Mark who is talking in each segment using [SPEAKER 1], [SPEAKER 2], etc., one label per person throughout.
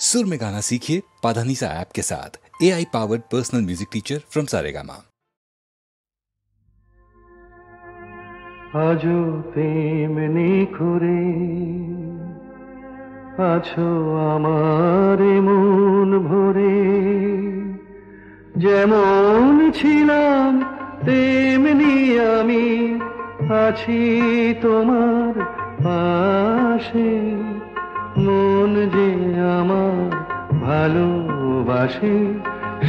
[SPEAKER 1] सुर में गाना सीखिए पाधानीसा ऐप के साथ। AI powered personal music teacher from Saregama.
[SPEAKER 2] আজও তেমনি করে আছো আমার মন ভরে, যেমন ছিলাম তেমনি আমি আছি তোমার পাশে। মন যে আমার ভালোবাসে,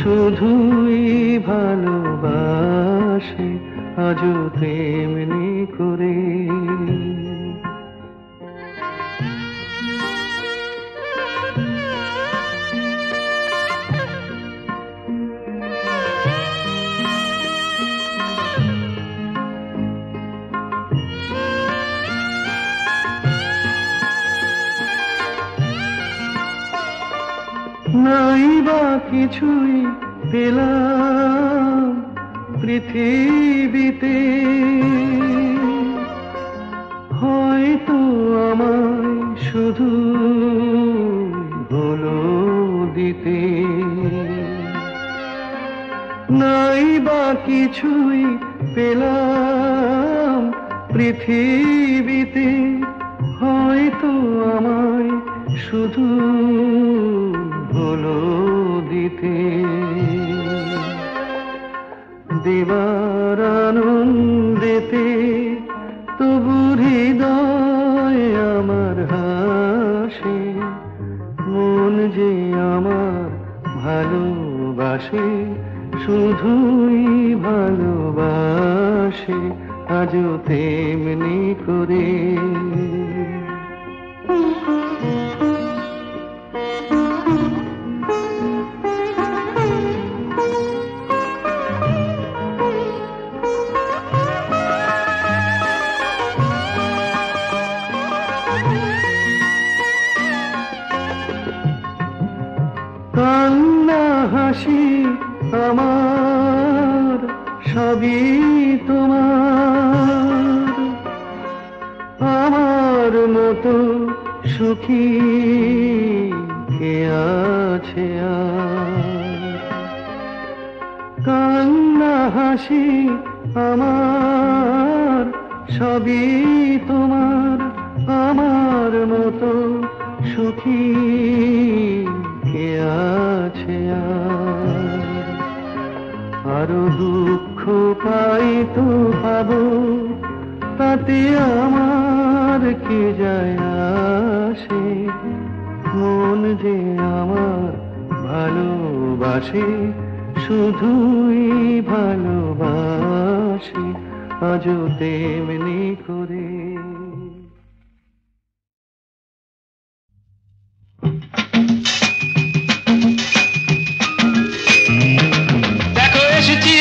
[SPEAKER 2] শুধুই ভালোবাসে, আজও তেমনি করে। নাই বা কিছুই পেলাম পৃথিবীতে, হয়তো আমায় শুধু হলো দিতে। নাই বা কিছুই পেলাম পৃথিবীতে, হয়তো আমায় শুধু হলো দিতে। দেবার আনন্দেতে তবু হৃদয় আমার হাসে। মন যে আমার ভালোবাসে, শুধুই ভালোবাসে, আজও তেমনি করে। কান্না হাসি আমার সবই তোমার, আমার মতো সুখী কে আছে আর। কান্না হাসি আমার সবই তোমার, আমার মতো সুখী কে আছে আর। আরো দুঃখ পাই তো পাবো, তাতে আমার কি যায় আসে। মন যে আমার ভালোবাসে, শুধুই ভালোবাসে, আজও তেমনি করে।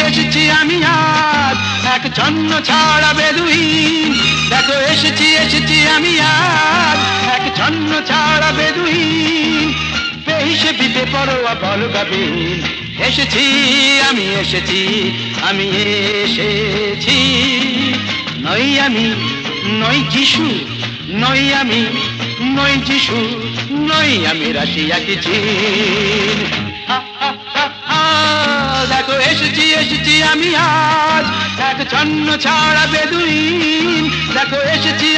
[SPEAKER 3] এসেছি আমি আজ এক ছন্ন ছাড়া বেদুইন। দেখো এসেছি আমি আজ এক ছন্ন ছাড়া বেদুইন। বেহিসে বিপে পরোয়া বলো গাবিন। এসেছি আমি এসেছি নই আমি নই যিশু, নই আমি নই যিশু, নই আমি রাশিয়া কি চীন। দেখো এসেছি আমি আজ এক ছন্ন ছাড়া বেদুইন। দেখো এসেছি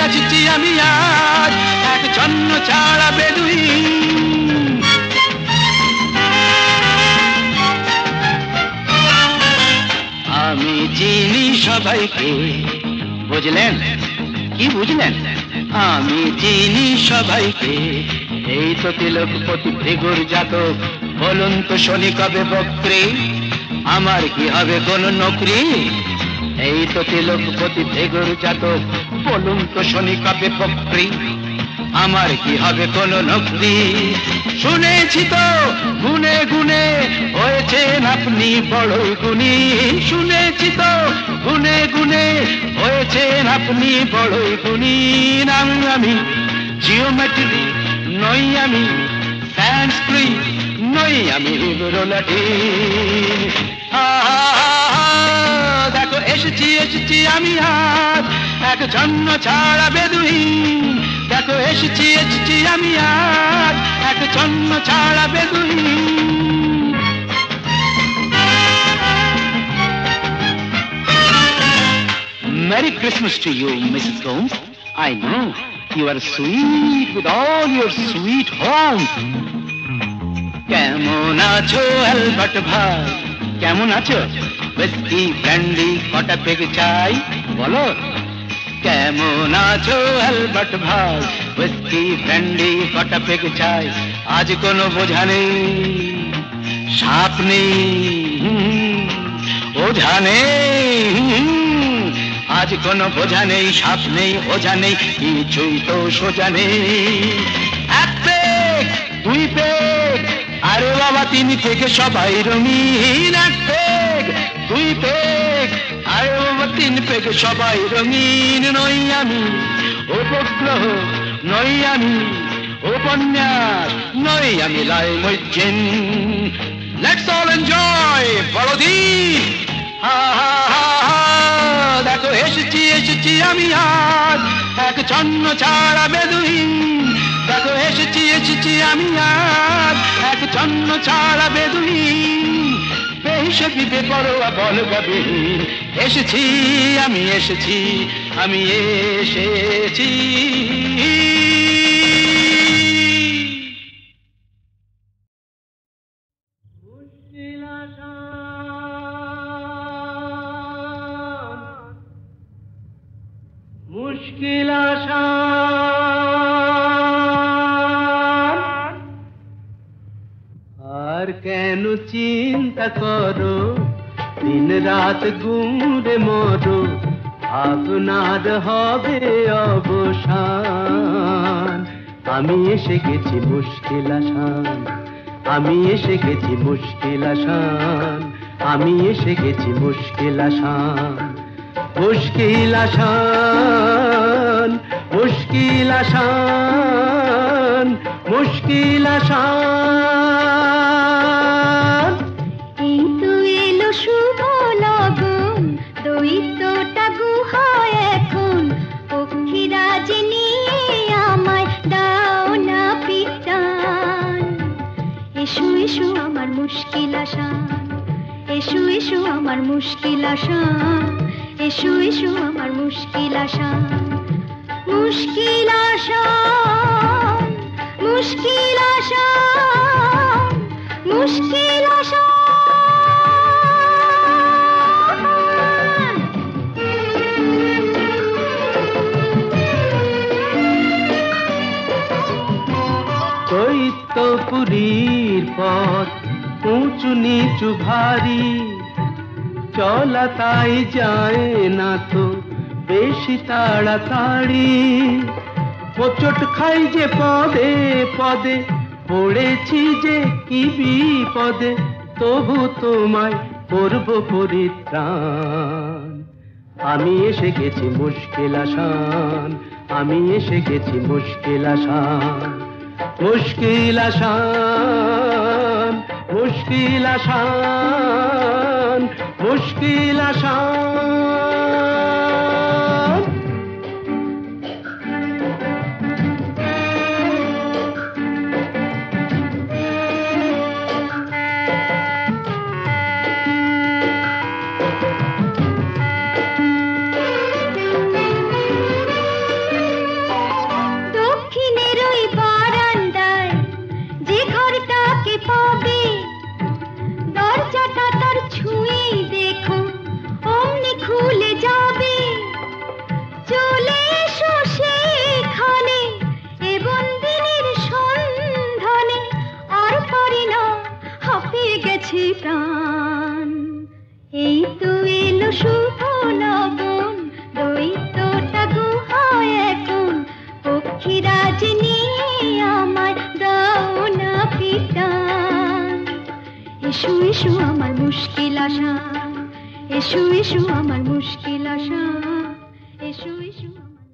[SPEAKER 3] আমি আজ এক ছন্ন ছাড়া বেদুইন। আমি চিনি সবাইকে, বুঝলেন কি বুঝলেন? আমি চিনি সবাইকে, এই তো তিলকপতি ভৃগুর জাতক। বলুন তো শনি কবে বক্রে, আমার কি হবে কোন নকরি? এই তো তিলকপতি ভৃগুর জাতক। বলুন তো শনি কবে বক্রে, আমার কি হবে কোন নকরি? শুনেছি তো গুনে গুনে হয়েছেন আপনি বড়ই গুণী। শুনেছি তো গুনে গুনে হয়েছেন আপনি বড়ই গুণী। আমি জিওমেট্রি নই, আমি সংস্কৃত নই, আমি লাটিন। দেখো এসেছি আমি আজ এক ছন্ন ছাড়া বেদুইন। দেখো এসেছি এসেছি আমি আজ এক ছন্ন ছাড়া বেদুইন। Merry Christmas to you, Mrs. Gomes. I know you are sweet with all your sweet home. কেমন আছো অ্যালবার্ট ভাই, কেমন আছো? হুইস্কি ব্র্যান্ডি কটা পেগ চাই বলো। কেমন আছো অ্যালবার্ট ভাই, হুইস্কি ব্র্যান্ডি কটা পেগ চাই। আজ কোনো বোঝা নেই, সাপ নেই, ওঝা নেই। আজ কোনো বোঝা নেই, সাপ নেই, ওঝা নেই, কিছুই তো সোজা নেই। এক পেগ, দুই পেগ, আরে বাবা তিন পেগে সবাই রঙিন। এক পেগ, দুই পেগ, আরে বাবা তিন পেগে সবাই রঙিন। নই আমি উপগ্রহ, নই আমি উপন্যাস, নই আমি লাই মজ্জিন। লেটস অল এনজয় বড়দিন। হা হা হা হা, দেখো এসেছি এসেছি আমি আজ এক ছন্ন ছাড়া বেদুইন। দেখো এসেছি এসেছি আমি আজ এক ছন্ন ছাড়া বেদুইন। বেহিসেবি বেপরোয়া বল গভীর, এসেছি আমি এসেছি আমি এসেছি।
[SPEAKER 2] মুশকিল আসান, আর কেন চিন্তা করো, দিন রাত গুমরে মরো, আপনার হবে অবসান। আমি এসে গেছি মুশকিল আসান, আমি এসে গেছি মুশকিল আসান, আমি এসে গেছি মুশকিল আসান। মুশকিল আসান, মুশকিল আসান, মুশকিল আসান।
[SPEAKER 4] এই তো এলো শুভ লগন, দৈত্যটা গুহায় এখন, পক্ষীরাজ নিয়ে আমায় দাও না পিটান। এসো এসো আমার মুশকিল আসান, এসো এসো আমার মুশকিল আসান, এসো এসো আমার মুশকিল আসান। মুশকিল আসান, মুশকিল আসান, মুশকিল আসান।
[SPEAKER 2] দৈত্যপুরীর পথ উঁচু নিচু ভারী, চলা তাই যায় না তো বেশি তাড়াতাড়ি। হোঁচট খাই যে পদে পদে, পড়েছি যে কি বিপদে, তবু তোমায় করব পরিত্রাণ। আমি এসে গেছি মুশকিল আসান, আমি এসে গেছি মুশকিল আসান। মুশকিল আসান, মুশকিল আসান, মুশকিল আসান।
[SPEAKER 4] দক্ষিণের ওই বারান্দায় যে ঘরটাকে পাবে, দরজাটা তার ছুঁয়েই দেখো অমনি খুলে যাবে। চলে এসো সেখানে এ বন্দিনীর সন্ধানে, আর পারি না হাঁপিয়ে গেছে প্রাণ। এই তো এলো শুভ লগন, দৈত্যটা গুহায় এখন, পক্ষীরাজ নিয়ে আমায় দাও না পিটান। এসো এসো আমার মুশকিল আসান, এসো এসো আমার মুশকিল আসান, এসো এসো আমার।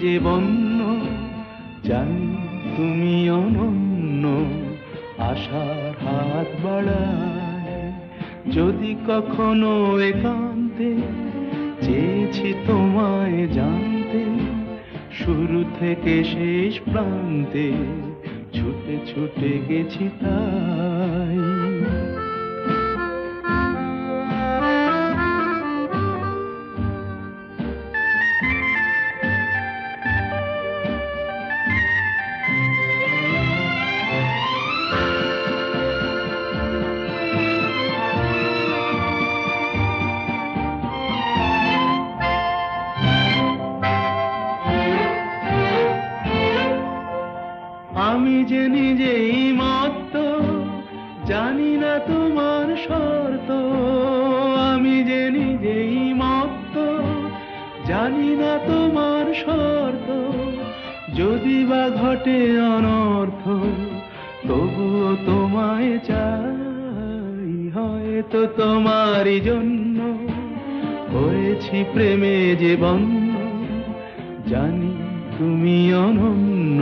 [SPEAKER 2] যে বন্য, জানি তুমি অনন্য, আশার হাত বাড়ায়। যদি কখনো একান্তে চেয়েছি তোমায় জানতে, শুরু থেকে শেষ প্রান্তে ছুটে ছুটে গেছি তাই। আমি যে নিজেই মত্ত, জানি না তোমার শর্ত। আমি যে নিজেই মত্ত, জানি না তোমার শর্ত। যদি বা ঘটে অনর্থ, তবুও তোমায় চাই। হয়তো তোমারই জন্য হয়েছি প্রেমে যে বন্য, জানি তুমি অনন্য,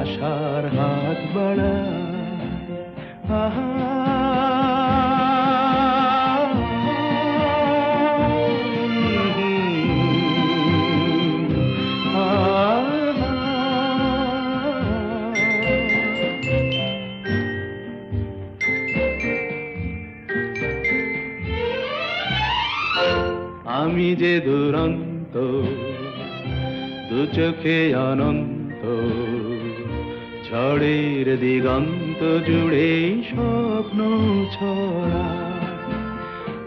[SPEAKER 2] আশার হাত বাড়ায়। আহা আমি যে দুরন্ত, দু চোখে অনন্ত, ঝড়ের দিগন্ত জুড়ে স্বপ্ন ছড়া।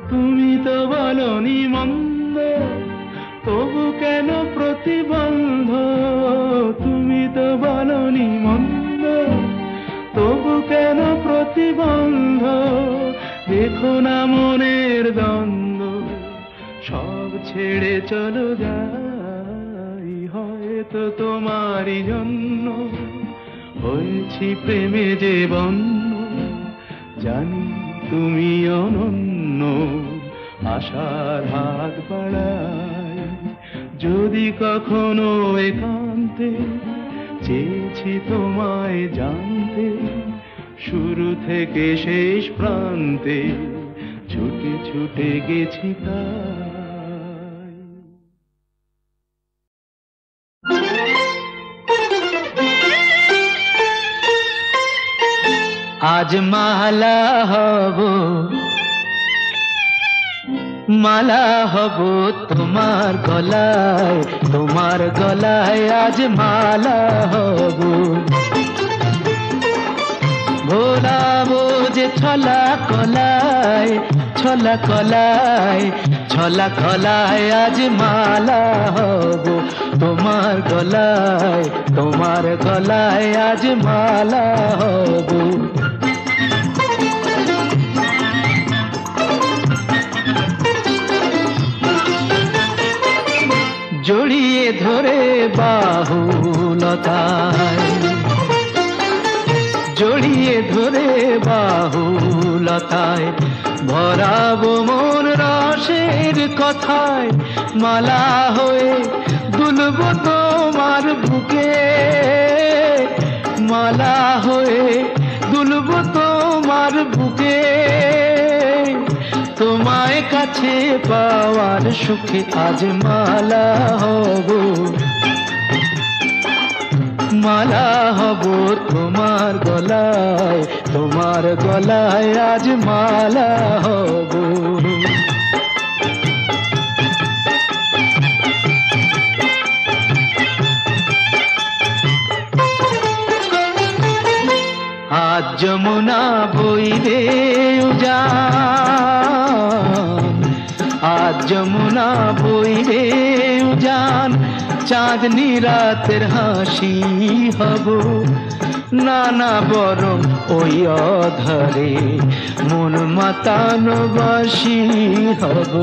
[SPEAKER 2] তুমি তো বলনি মন্দ, তবু কেন প্রতিবন্ধ। তুমি তো বলনি মন্দ, তবু কেন প্রতিবন্ধ। দেখো না মনের দ্বন্দ্ব, সব ছেড়ে চলো যাই। হয়তো তোমারই জন্য হয়েছি প্রেমে যে বন্য, জানি তুমি অনন্য, আশার হাত বাড়ায়। যদি কখনো একান্তে চেয়েছি তোমায় জানতে, শুরু থেকে শেষ প্রান্তে ছুটে ছুটে গেছি তাই।
[SPEAKER 3] আজ মালা হব, মালা হব তোমার গলায়, তোমার গলায় আজ মালা হব। ভোলাবো যে ছলা কলায়, ছলা কলায়, ছলা কলায় আজ মালা হব তোমার গলায়, তোমার গলায় আজ মালা হব। জড়িয়ে ধরে বাহুলতায়, জড়িয়ে ধরে বাহুলতায়, ভরাবো মন রসের কথায়। মালা হয়ে দুলবো তোমার বুকে, মালা হয়ে দুলবো তোমার বুকে। তোমায় কাছে পাওয়ার সুখে আজ মালা হব, মালা হব তোমার গলায়, তোমার গলায় আজ মালা হব। আজ যমুনা বইবে উজান, আজ যমুনা বইবে উজান, চাঁদনি রাতের হাসি হব। নানা বরং ওই অধরে মন মাতানো বাসি হব,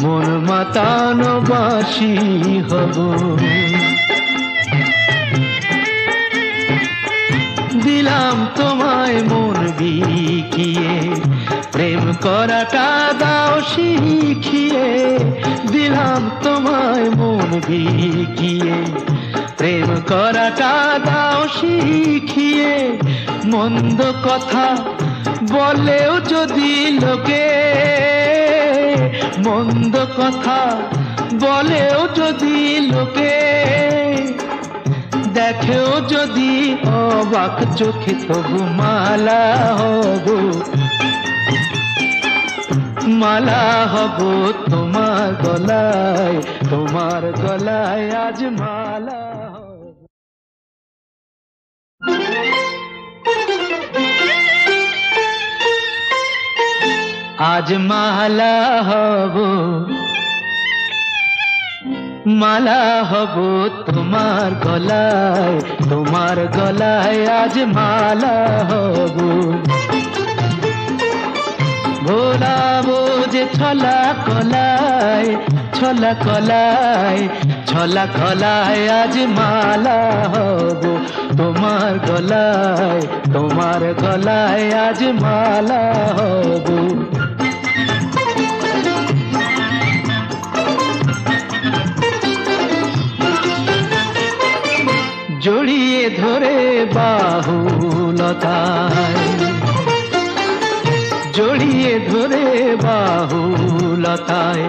[SPEAKER 3] মন মাতানো বাসি হব। দিলাম তোমায় মন বিকিয়ে, প্রেম
[SPEAKER 2] করাটা দাও শিখিয়ে, দিলাম তোমায় মন বিকিয়ে। প্রেম করাটা দাও শিখিয়ে, মন্দ কথা বলেও যদি লোকে, মন্দ কথা বলেও যদি লোকে, দেখেও যদি অবাক চোখে, তবু মালা হব, মালা হব তোমার গলায়, তোমার গলায় আজ মালা হব। আজ মালা হব, মালা হব তোমার গলায়, তোমার গলায় আজ মালা হব। ভোলাবো যে ছলা কলায়, ছলা কলায়, ছলা কলায় আজ মালা হব তোমার গলায়, তোমার গলায় আজ মালা হব। জড়িয়ে ধরে বাহুলতায়, জড়িয়ে ধরে বাহুলতায়,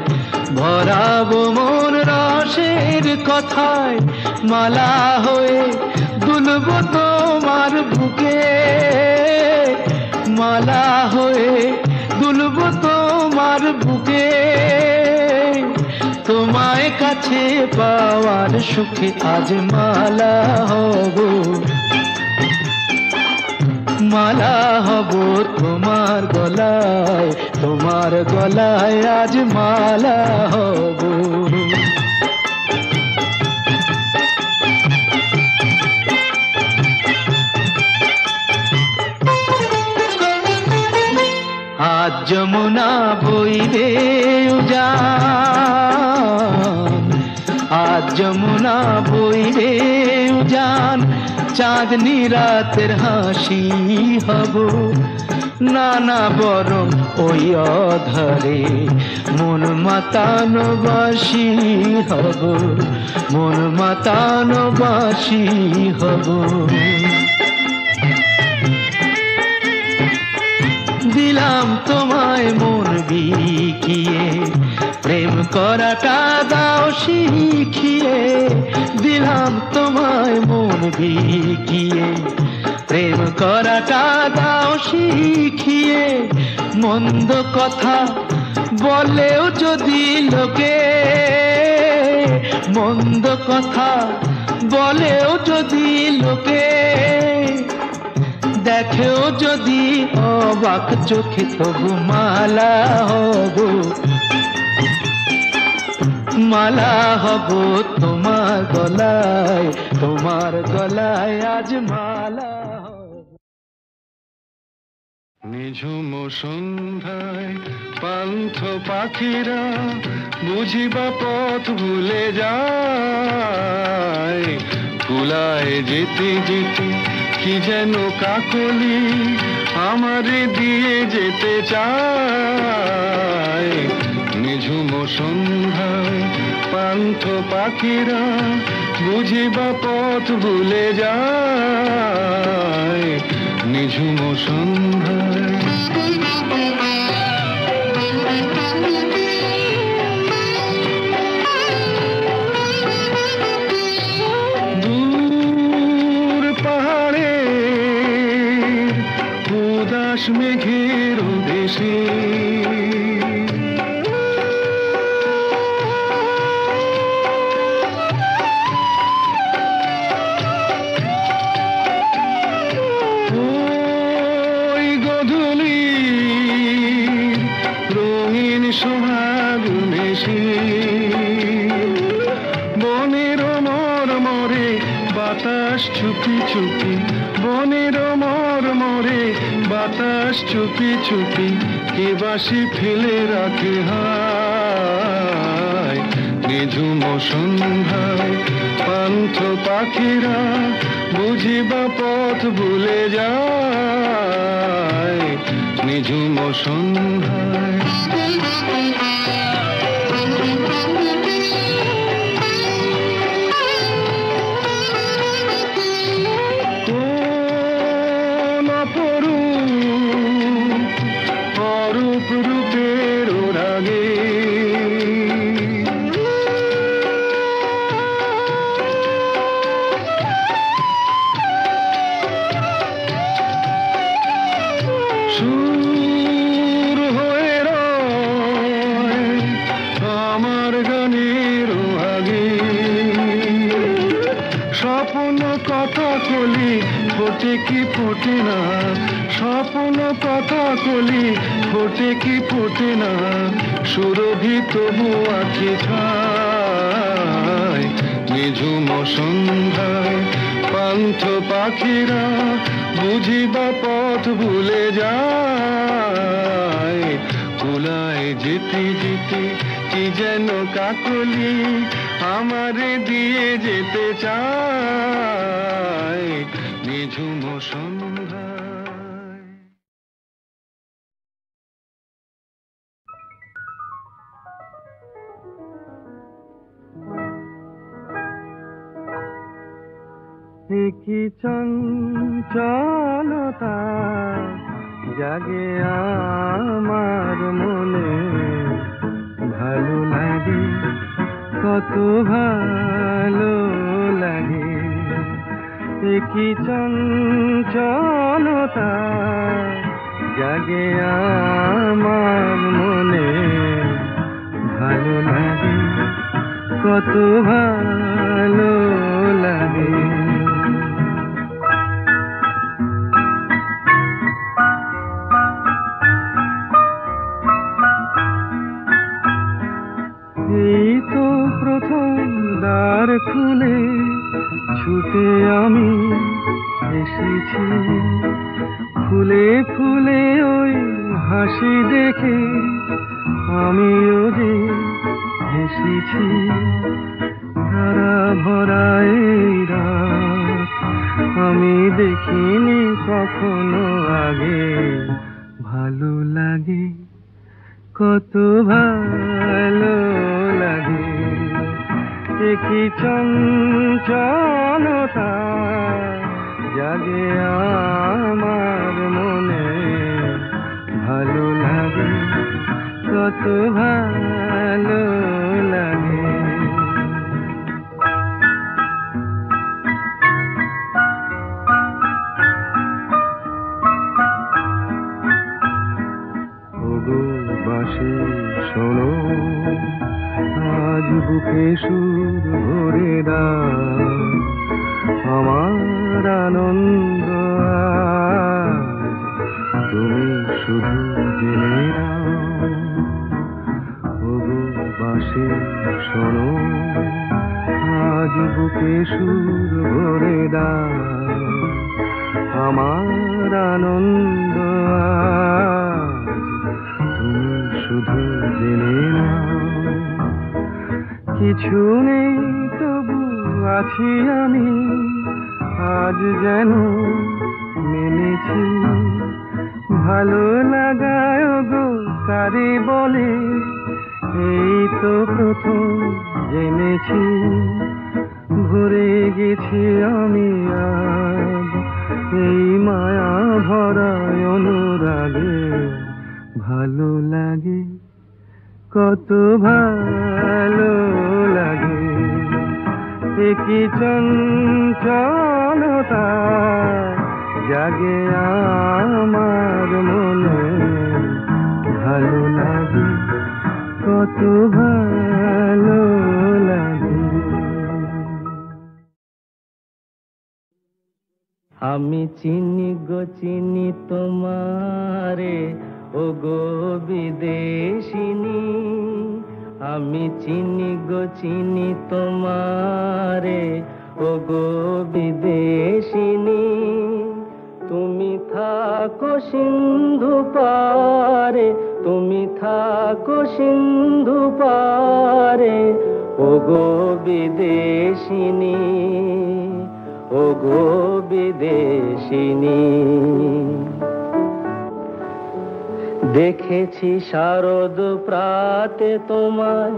[SPEAKER 2] ভরাবো মন রসের কথায়, মালা হয়ে দুলবো তোমার বুকে, মালা হয়ে দুলবো তোমার বুকে। তোমায় কাছে পাওয়ার সুখে আজ মালা হব, মালা হব তোমার গলায়, তোমার গলায় আজ মালা হব। আজ যমুনা বইবে উজান, আজ যমুনা বইবে উজান, চাঁদনি রাতের হাসি হব, নানা বরং ওই অধরে মন মাতানো বাসি হব, মন মাতানো বাসি হব। দিলাম তোমায় মন বিকিয়ে, প্রেম করাটা দাও শিখিয়ে, দিলাম তোমায় মন বিকিয়ে। প্রেম করাটা দাও শিখিয়ে, মন্দ কথা বলেও যদি লোকে, মন্দ কথা বলেও যদি লোকে, দেখেও যদি অবাক চোখে, তবু মালা হব, মালা হব তোমার গলায়, তোমার গলায় আজ মালা হব।
[SPEAKER 3] নিঝুম সন্ধ্যায় পান্থ পাখিরা বুঝিবা পথ ভুলে যায়, কুলায় যেতে যেতে কি যেন কাকলি আমারে দিয়ে যেতে চায়। নিঝুম সন্ধ্যায় পান্থ পাখিরা বুঝিবা পথ ভুলে যায়, নিঝুম সন্ধ্যায়। দূর পাহাড়ে উদাস মেঘের দেশে বনের মরমরে বাতাস চুপি চুপি, বনের মরমরে বাতাস চুপি চুপি, কে বাসি ফেলে রাখে হায়। নিঝুম সন্ধ্যায়
[SPEAKER 5] পান্থ পাখিরা বুঝিবা পথ ভুলে যায় নিঝুম সন্ধ্যায়। কোন অরূপ রূপের রাগে সুর হয়ে রয় আমার গানের আগে। স্বপ্ন কথা কলি ফোটে কি ফোটে না, স্বপ্ন কথা কলি ফোটে কি ফোটে না, সুরভি তবু আঁখি ছায় নিঝুম সন্ধ্যায়। পান্থ পাখিরা বুঝিবা পথ ভুলে যায় কুলায় যেতে যেতে কি যেন কাকলি আমারে দিয়ে যেতে চায় নিঝুম সন্ধ্যায়। কি চঞ্চলতা জাগে আমার মনে, ভালো লাগে কত ভালো লাগে। কি চঞ্চলতা জাগে আমার মনে, ভালো লাগে কত ভালো লাগে। এই তো প্রথম দ্বার খুলে ছুটে আমি এসেছি, ফুলে ফুলে ওই হাসি দেখে আমিও যে হেসেছি। ধারা ভরা এই রাত আমি দেখিনি কখনো আগে, ভালো লাগে কত ভালো লাগে। কি চঞ্চলতা জাগে আমার মনে, ভালো লাগে কত ভালো লাগে। বাঁশি শোনো আজ বুকে সুর ভরে দাও, আমার আনন্দ আজ তুমি শুধু জেনে নাও। ওগো বাঁশি শোনো আজ বুকে সুর ভরে দাও, আমার আনন্দ শুধু জেনে নাও। কিছু নেই তবু আছি আমি, আজ যেন মেনেছি। ভালো লাগায় গো কারে বলে, এই তো প্রথম জেনেছি। ভরে গেছি আমি আজ এই মায়া ভরা অনুরাগে, ভালো লাগে কত ভালো লাগে। কি চঞ্চলতা জাগে আমার মনে, ভালো লাগে কত ভালো লাগে। আমি চিনি গো চিনি তোমারে ও গো বিদেশিনী, আমি চিনি গো চিনি তোমারে ও গো বিদেশিনী। তুমি থাকো সিন্ধু পারে, তুমি থাকো সিন্ধু পারে ওগো বিদেশিনী, ওগো বিদেশিনী। দেখেছি শারদ প্রাতে তোমায়,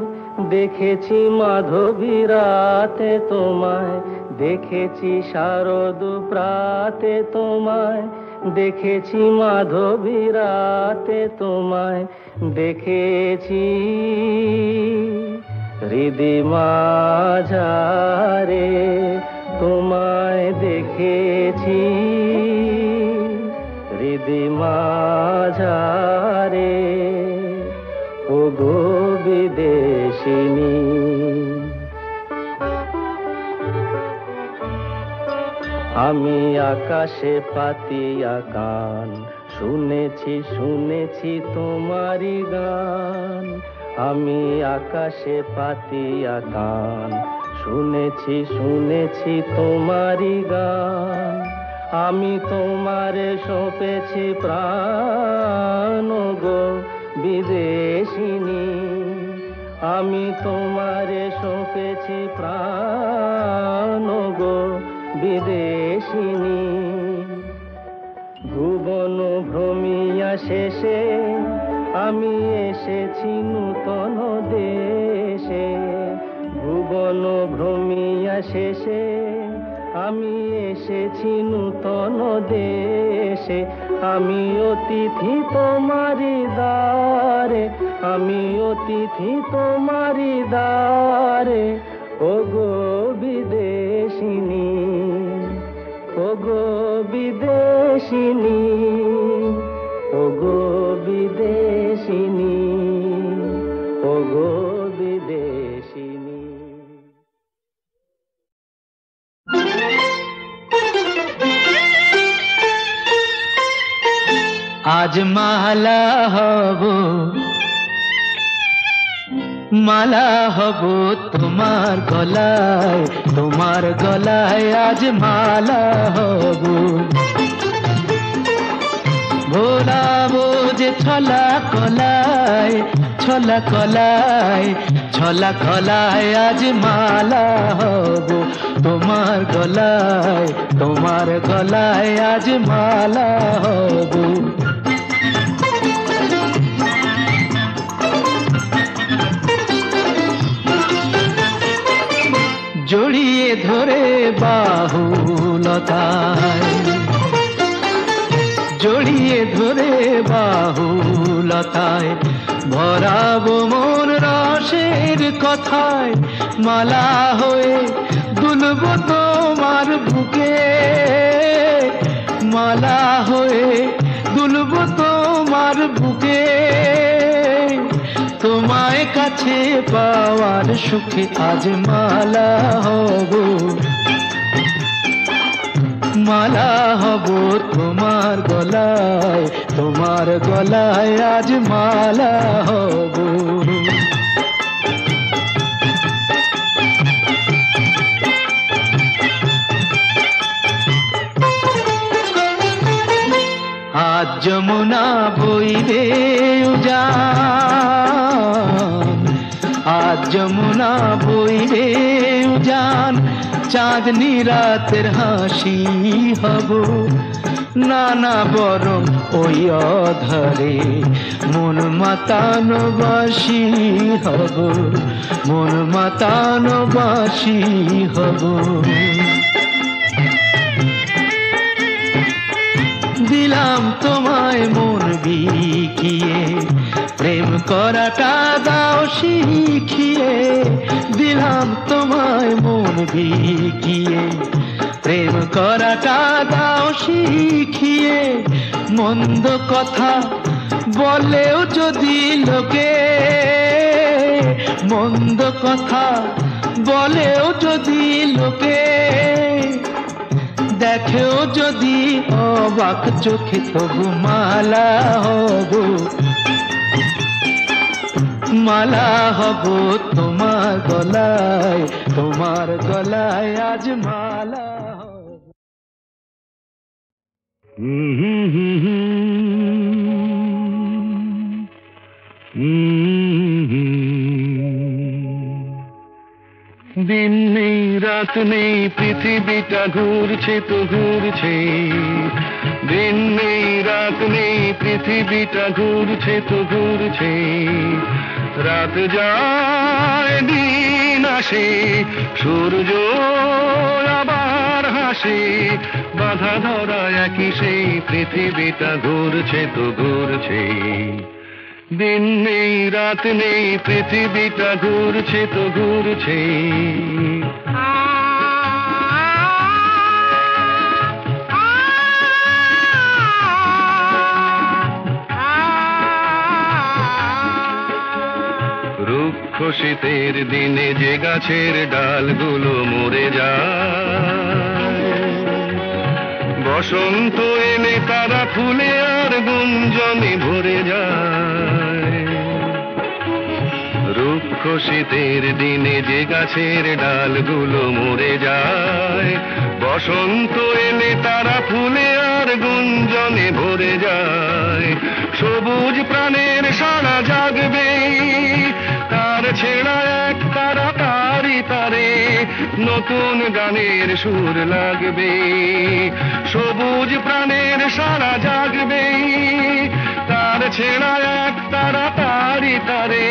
[SPEAKER 5] দেখেছি মাধবী রাতে তোমায়, দেখেছি শারদ প্রাতে তোমায়, দেখেছি মাধবী রাতে তোমায়, দেখেছি হৃদি মাঝারে তোমায়, দেখেছি হৃদি মাঝারে ওগো বিদেশিনী। আমি আকাশে পাতিয়া কান, শুনেছি শুনেছি তোমারি গান। আমি আকাশে পাতিয়া কান, শুনেছি শুনেছি তোমারি গান। আমি তোমারে সঁপেছি প্রাণ গো বিদেশিনী। আমি তোমারে সঁপেছি প্রাণ গো বিদেশিনী। ভুবন ভ্রমিয়া শেষে আমি এসেছি নূতন দেশে। ভুবন ভ্রমিয়া শেষে আমি এসেছি নূতন দেশে। আমি অতিথি তোমারি দ্বারে, আমি অতিথি তোমারি দ্বারে ওগো বিদেশিনী, ওগো বিদেশিনী, ওগো বিদেশিনী, ওগো বিদেশিনী।
[SPEAKER 2] আজ মালা হব, মালা হব তোমার গলায়, তোমার গলায় আজ মালা হব। ভোলাবো যে ছলা কলায়, ছলা কলায়, ছলা কলায় আজ মালা হব তোমার গলায়, তোমার গলায় আজ মালা হব। জড়িয়ে ধরে বাহুলতায়, জড়িয়ে ধরে বাহুলতায় ভরাবো মন রসের কথায়। মালা হয়ে দুলব তোমার বুকে, মালা হয়ে দুলব তোমার বুকে। তোমায় কাছে পাওয়ার সুখে আজ মালা হব, মালা হব তোমার গলায়, তোমার গলায় আজ মালা হব। আজ যমুনা বইবে উজান, আজ যমুনা বইবে উজান। চাঁদনি রাতের হাসি হব, নানা বরং ওই অধরে মন মাতানো বাসি হব, মন মাতানো বাসি হব। দিলাম তোমায় মন বিকিয়ে, প্রেম করাটা দাও শিখিয়ে। দিলাম তোমায় মন বিকিয়ে, প্রেম করাটা দাও শিখিয়ে। মন্দ কথা বলেও যদি লোকে, মন্দ কথা বলেও যদি লোকে, দেখেও যদি অবাক চোখে তবু মালা হব, মালা হব তোমার গলায়, তোমার গলায় আজ মালা হব।
[SPEAKER 5] দিন নেই রাত নেই পৃথিবীটা ঘুরছে তো ঘুরছে, দিন নেই রাত নেই পৃথিবীটা ঘুরছে তো ঘুরছে, রাত যায় দিন আসে সূর্য আবার হাসে, বাধা ধরা একই সেই পৃথিবীটা ঘুরছে তো ঘুরছে, দিন নেই রাত নেই পৃথিবীটা ঘুরছে তো ঘুরছে। রুক্ষ শীতের দিনে যে গাছের ডালগুলো মরে যায়, বসন্ত এলে তারা ফুলে আর গুঞ্জনে ভরে যায়। রুক্ষ শীতের দিনে যে গাছের ডালগুলো মরে যায়, বসন্ত এলে তারা ফুলে আর গুঞ্জনে ভরে যায়। সবুজ প্রাণের সারা জাগবে, তার ছেঁড়া এক তারা তারি তারে নতুন গানের সুর লাগবে। সবুজ প্রাণের সারা জাগবে, তার ছেঁড়া এক তারা তারি তারে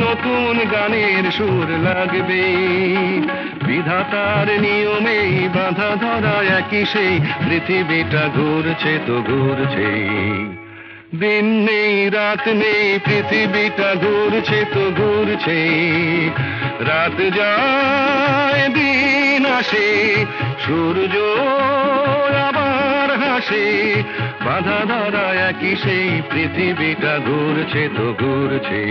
[SPEAKER 5] নতুন গানের সুর লাগবে। বিধাতার নিয়মে বাঁধা ধরা একই সেই পৃথিবীটা ঘুরছে তো ঘুরছে, দিন নেই রাত নেই পৃথিবীটা ঘুরছে তো ঘুরছে, রাত যায় দিন আসে সূর্য আবার হাসে, বাধা ধরা একই সেই পৃথিবীটা ঘুরছে তো ঘুরছে।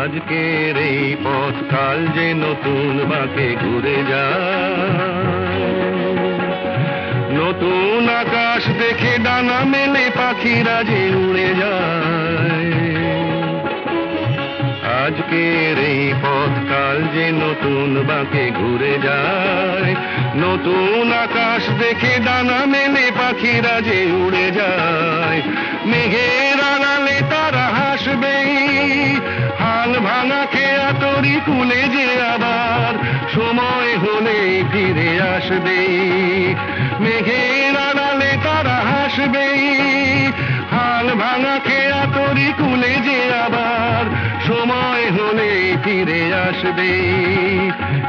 [SPEAKER 5] আজকের এই পথ কাল যে নতুন বাঁকে ঘুরে যায়, নতুন আকাশ দেখে ডানা মেলে পাখিরা যে উড়ে যায়। আজকের এই পথ কাল যে নতুন বাঁকে ঘুরে যায়, নতুন আকাশ দেখে ডানা মেলে পাখিরা যে উড়ে যায়। মেঘের আড়ালে তারা হাসবে, হাল ভাঙা খেয়া তরি কুলে যে আবার সময় হলে ফিরে আসবে। মেঘের আড়ালে তারা হাসবে, হাল ভাঙা খেয়া তরি কুলে যে আবার সময় হলে ফিরে আসবে।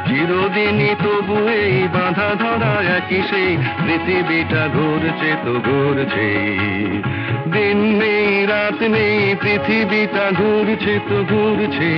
[SPEAKER 5] চিরদিনই তবু এই বাঁধা ধরা একই সেই পৃথিবীটা ঘুরছে তো ঘুরছে, দিন নেই রাত নেই পৃথিবীটা ঘুরছে তো ঘুরছে।